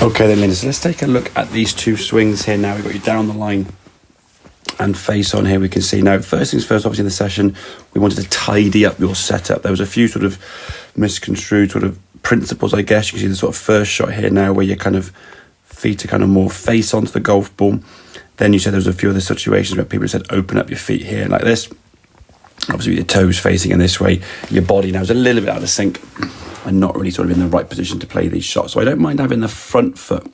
Okay then, Linda, so let's take a look at these two swings here now. We've got you down the line and face on here. We can see now, first things first, obviously in the session, we wanted to tidy up your setup. There was a few sort of misconstrued sort of principles, I guess. You can see the sort of first shot here now where your kind of feet are kind of more face onto the golf ball. Then you said there was a few other situations where people said open up your feet here like this. Obviously with your toes facing in this way, your body now is a little bit out of sync and not really sort of in the right position to play these shots. So I don't mind having the front foot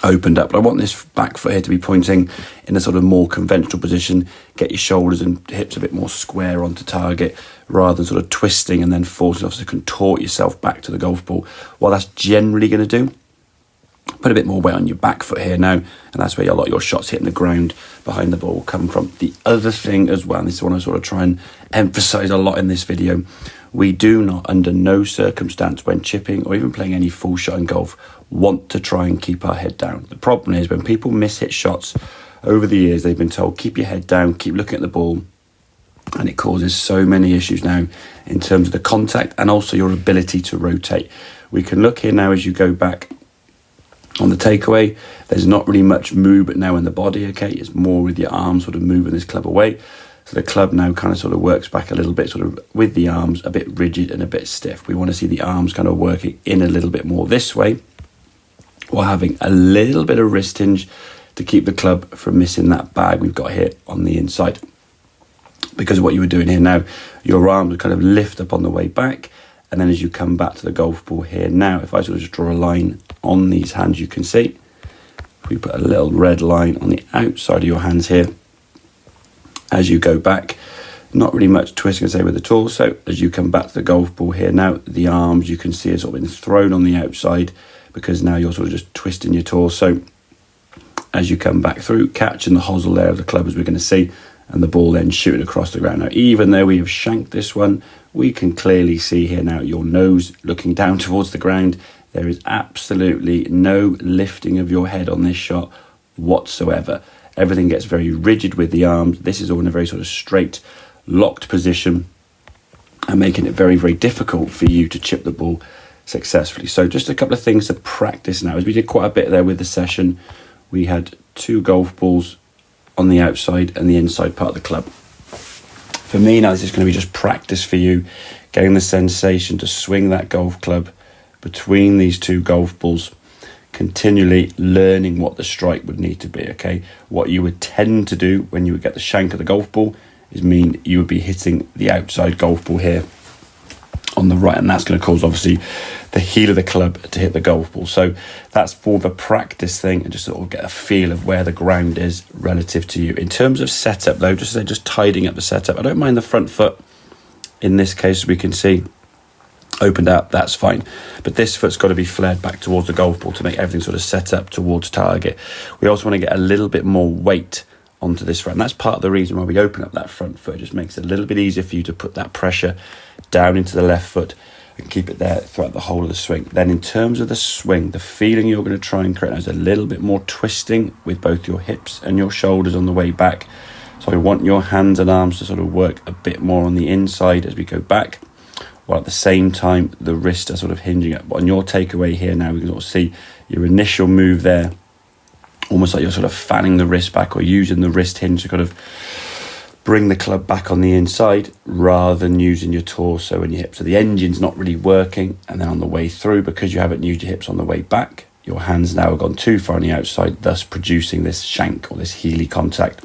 opened up, but I want this back foot here to be pointing in a sort of more conventional position. Get your shoulders and hips a bit more square onto target rather than sort of twisting and then forcing yourself to contort yourself back to the golf ball. What that's generally going to do, put a bit more weight on your back foot here now, and that's where a lot of your shots hitting the ground behind the ball will come from. The other thing as well, and this is what I sort of try and emphasise a lot in this video, we do not, under no circumstance when chipping or even playing any full shot in golf, want to try and keep our head down. The problem is when people miss-hit shots over the years, they've been told, keep your head down, keep looking at the ball, and it causes so many issues now in terms of the contact and also your ability to rotate. We can look here now as you go back on the takeaway, there's not really much movement now in the body, okay? It's more with your arms sort of moving this club away. So the club now kind of sort of works back a little bit, sort of with the arms a bit rigid and a bit stiff. We want to see the arms kind of working in a little bit more this way, while having a little bit of wrist hinge to keep the club from missing that bag we've got here on the inside. Because of what you were doing here now, your arms would kind of lift up on the way back, and then as you come back to the golf ball here now, if I sort of just draw a line on these hands, you can see, if we put a little red line on the outside of your hands here, as you go back, not really much twisting, I say, with the torso. As you come back to the golf ball here now, the arms you can see are sort of been thrown on the outside because now you're sort of just twisting your torso. As you come back through, catching the hosel there of the club as we're going to see, and the ball then shooting across the ground. Now, even though we have shanked this one, we can clearly see here now your nose looking down towards the ground. There is absolutely no lifting of your head on this shot whatsoever. Everything gets very rigid with the arms. This is all in a very sort of straight, locked position and making it very, very difficult for you to chip the ball successfully. So just a couple of things to practice now. As we did quite a bit there with the session, we had two golf balls on the outside and the inside part of the club. For me now, this is going to be just practice for you, getting the sensation to swing that golf club between these two golf balls, continually learning what the strike would need to be, okay? What you would tend to do when you would get the shank of the golf ball is mean you would be hitting the outside golf ball here on the right, and that's going to cause obviously the heel of the club to hit the golf ball. So that's more of a practice thing and just sort of get a feel of where the ground is relative to you. In terms of setup though, just tidying up the setup, I don't mind the front foot in this case. We can see opened up, that's fine, but this foot's got to be flared back towards the golf ball to make everything sort of set up towards target. We also want to get a little bit more weight onto this front, and that's part of the reason why we open up that front foot. It just makes it a little bit easier for you to put that pressure down into the left foot and keep it there throughout the whole of the swing. Then in terms of the swing, the feeling you're going to try and create now is a little bit more twisting with both your hips and your shoulders on the way back. So I want your hands and arms to sort of work a bit more on the inside as we go back, while at the same time the wrists are sort of hinging up. But on your takeaway here now, we can sort of see your initial move there, almost like you're sort of fanning the wrist back or using the wrist hinge to kind of bring the club back on the inside rather than using your torso and your hips. So the engine's not really working, and then on the way through, because you haven't used your hips on the way back, your hands now have gone too far on the outside, thus producing this shank or this heely contact,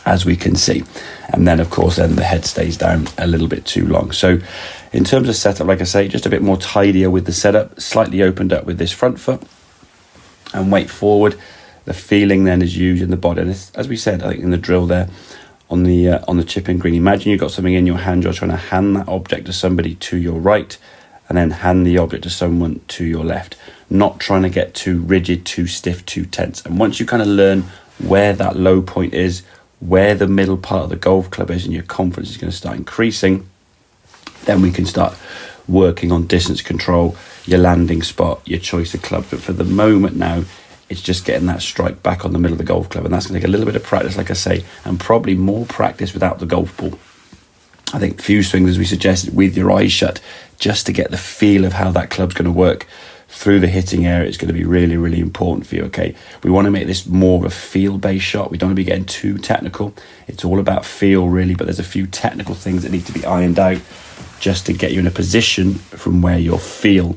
as we can see. And then of course then the head stays down a little bit too long. So in terms of setup, like I say, just a bit more tidier with the setup, slightly opened up with this front foot and weight forward. The feeling then is used in the body, and as we said, I think in the drill there on the chipping green, imagine you've got something in your hand, you're trying to hand that object to somebody to your right and then hand the object to someone to your left, not trying to get too rigid, too stiff, too tense. And once you kind of learn where that low point is, where the middle part of the golf club is, and your confidence is going to start increasing, then we can start working on distance control, your landing spot, your choice of club. But for the moment now, it's just getting that strike back on the middle of the golf club, and that's going to take a little bit of practice, like I say, and probably more practice without the golf ball. I think few swings, as we suggested, with your eyes shut, just to get the feel of how that club's going to work through the hitting area, it's going to be really, really important for you, okay? We want to make this more of a feel-based shot. We don't want to be getting too technical. It's all about feel, really, but there's a few technical things that need to be ironed out just to get you in a position from where your feel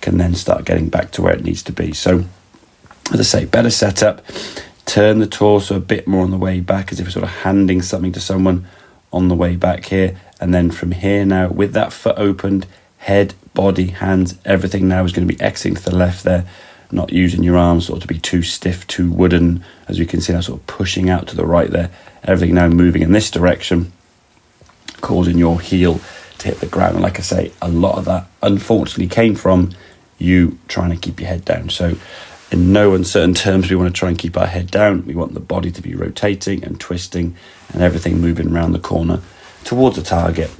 can then start getting back to where it needs to be. So, as I say, better setup. Turn the torso a bit more on the way back, as if you're sort of handing something to someone on the way back here. And then from here now, with that foot opened, head, body, hands, everything now is going to be exiting to the left there, not using your arms sort of to be too stiff, too wooden, as you can see now, sort of pushing out to the right there. Everything now moving in this direction, causing your heel to hit the ground. And like I say, a lot of that unfortunately came from you trying to keep your head down. So in no uncertain terms, we want to try and keep our head down. We want the body to be rotating and twisting and everything moving around the corner towards the target,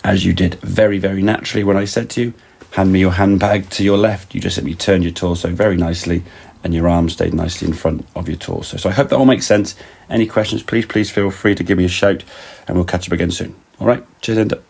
as you did very, very naturally when I said to you, hand me your handbag to your left. You just simply turned your torso very nicely and your arms stayed nicely in front of your torso. So I hope that all makes sense. Any questions, please feel free to give me a shout and we'll catch up again soon. All right, cheers, Enda.